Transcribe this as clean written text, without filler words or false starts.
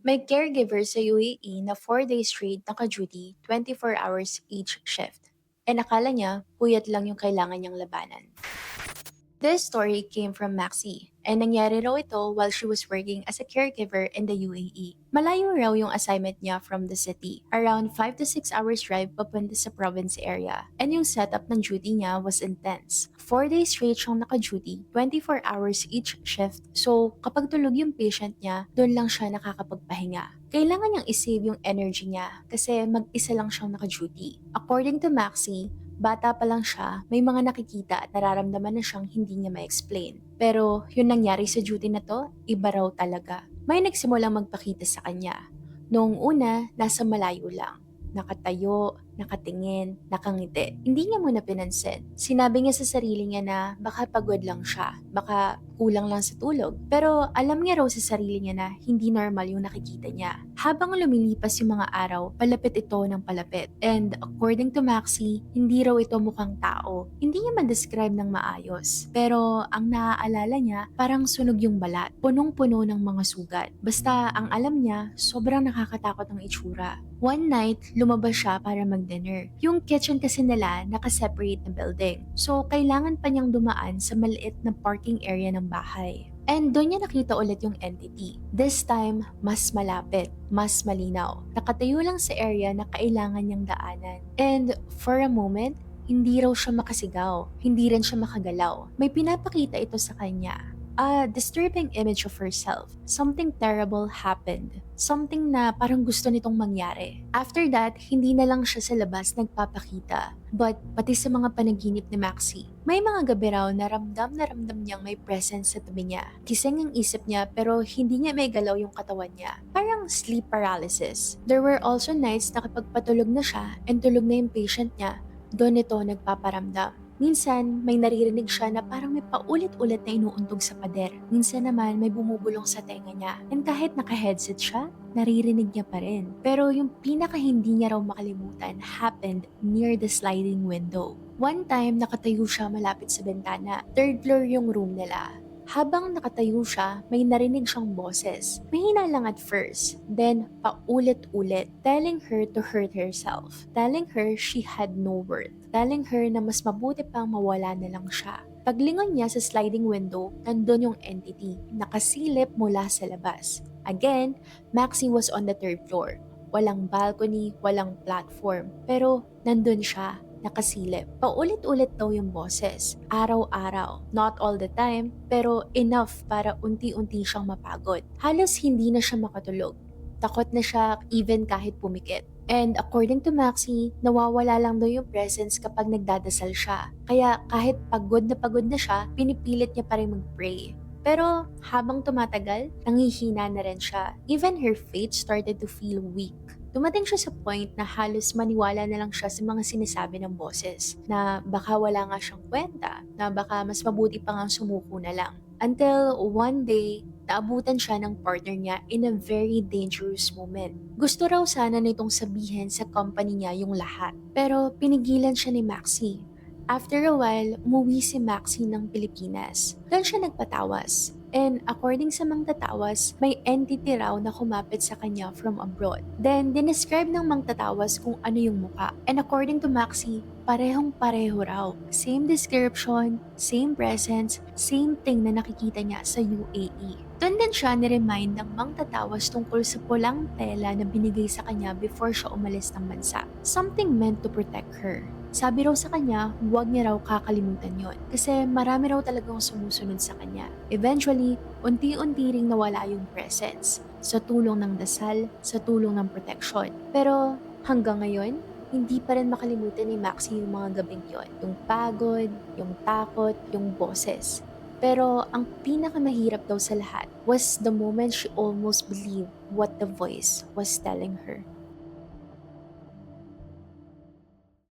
May caregiver sa UAE na 4 days straight naka-duty, 24 hours each shift. And akala niya, puyat lang yung kailangan niyang labanan. This story came from Maxi, and nangyari raw ito while she was working as a caregiver in the UAE. Malayo raw yung assignment niya from the city, around 5 to 6 hours drive papunta sa province area. And yung setup ng duty niya was intense. 4 days straight siyang naka-duty, 24 hours each shift. So kapag tulog yung patient niya, doon lang siya nakakapagpahinga. Kailangan niyang isave yung energy niya kasi mag-isa lang siyang naka-duty. According to Maxi, bata pa lang siya, may mga nakikita at nararamdaman na siyang hindi niya ma-explain. Pero yun nangyari sa duty na to, iba raw talaga. May nagsimulang magpakita sa kanya. Noong una, nasa malayo lang. Nakatayo, nakatingin, nakangiti. Hindi niya muna pinansin. Sinabi niya sa sarili niya na baka pagod lang siya, baka kulang lang sa tulog. Pero alam niya raw sa sarili niya na hindi normal yung nakikita niya. Habang lumilipas yung mga araw, palapit ito ng palapit. And according to Maxi, hindi raw ito mukhang tao. Hindi niya man-describe ng maayos. Pero ang naaalala niya, parang sunog yung balat. Punong-puno ng mga sugat. Basta ang alam niya, sobrang nakakatakot ang itsura. One night, lumabas siya para mag-dinner. Yung kitchen kasi nila nakaseparate na building. So, kailangan pa niyang dumaan sa maliit na parking area ng bahay. And doon niya nakita ulit yung entity. This time, mas malapit, mas malinaw. Nakatayo lang sa area na kailangan niyang daanan. And for a moment, hindi raw siya makasigaw. Hindi rin siya makagalaw. May pinapakita ito sa kanya. A disturbing image of herself. Something terrible happened. Something na parang gusto nitong mangyari. After that, hindi na lang siya sa labas nagpapakita. But pati sa mga panaginip ni Maxi, may mga gabi raw na ramdam niyang may presence sa tabi niya. Kising ang isip niya pero hindi niya may galaw yung katawan niya. Parang sleep paralysis. There were also nights na kapag patulog na siya and tulog na yung patient niya, doon ito nagpaparamdam. Minsan, may naririnig siya na parang may paulit-ulit na inuuntog sa pader. Minsan naman, may bumubulong sa tenga niya. And kahit naka-headset siya, naririnig niya pa rin. Pero yung pinaka hindi niya raw makalimutan happened near the sliding window. One time, nakatayo siya malapit sa bintana. Third floor yung room nila. Habang nakatayo siya, may narinig siyang boses. Mahina lang at first, then paulit-ulit, telling her to hurt herself. Telling her she had no worth. Telling her na mas mabuti pang mawala na lang siya. Paglingon niya sa sliding window, nandun yung entity, nakasilip mula sa labas. Again, Maxi was on the third floor. Walang balcony, walang platform, pero nandun siya, nakasilip. Paulit-ulit daw yung boses, araw-araw. Not all the time, pero enough para unti-unti siyang mapagod. Halos hindi na siya makatulog. Takot na siya even kahit pumikit. And according to Maxi, nawawala lang daw yung presence kapag nagdadasal siya. Kaya kahit pagod na siya, pinipilit niya pa rin mag-pray. Pero habang tumatagal, nangihina na rin siya. Even her faith started to feel weak. Dumating siya sa point na halos maniwala na lang siya sa mga sinasabi ng boses, na baka wala nga siyang kwenta, na baka mas mabuti pa nga sumuko na lang. Until one day, naabutan siya ng partner niya in a very dangerous moment. Gusto raw sana nitong sabihin sa company niya yung lahat, pero pinigilan siya ni Maxi. After a while, umuwi si Maxi ng Pilipinas. Doon siya nagpatawas. And according sa mga tatawas, may entity raw na kumapit sa kanya from abroad. Then, dinescribe ng mga tatawas kung ano yung muka. And according to Maxi, parehong-pareho raw. Same description, same presence, same thing na nakikita niya sa UAE. Doon din siya ni-remind ng mga tatawas tungkol sa pulang tela na binigay sa kanya before siya umalis ng bansa. Something meant to protect her. Sabi raw sa kanya, huwag niya raw kakalimutan yon kasi marami raw talagang sumusunod sa kanya. Eventually, unti-unti ring nawala yung presence sa tulong ng dasal, sa tulong ng protection. Pero hanggang ngayon, hindi pa rin makalimutan ni Maxi yung mga gabing yon. Yung pagod, yung takot, yung boses. Pero ang pinakamahirap daw sa lahat was the moment she almost believed what the voice was telling her.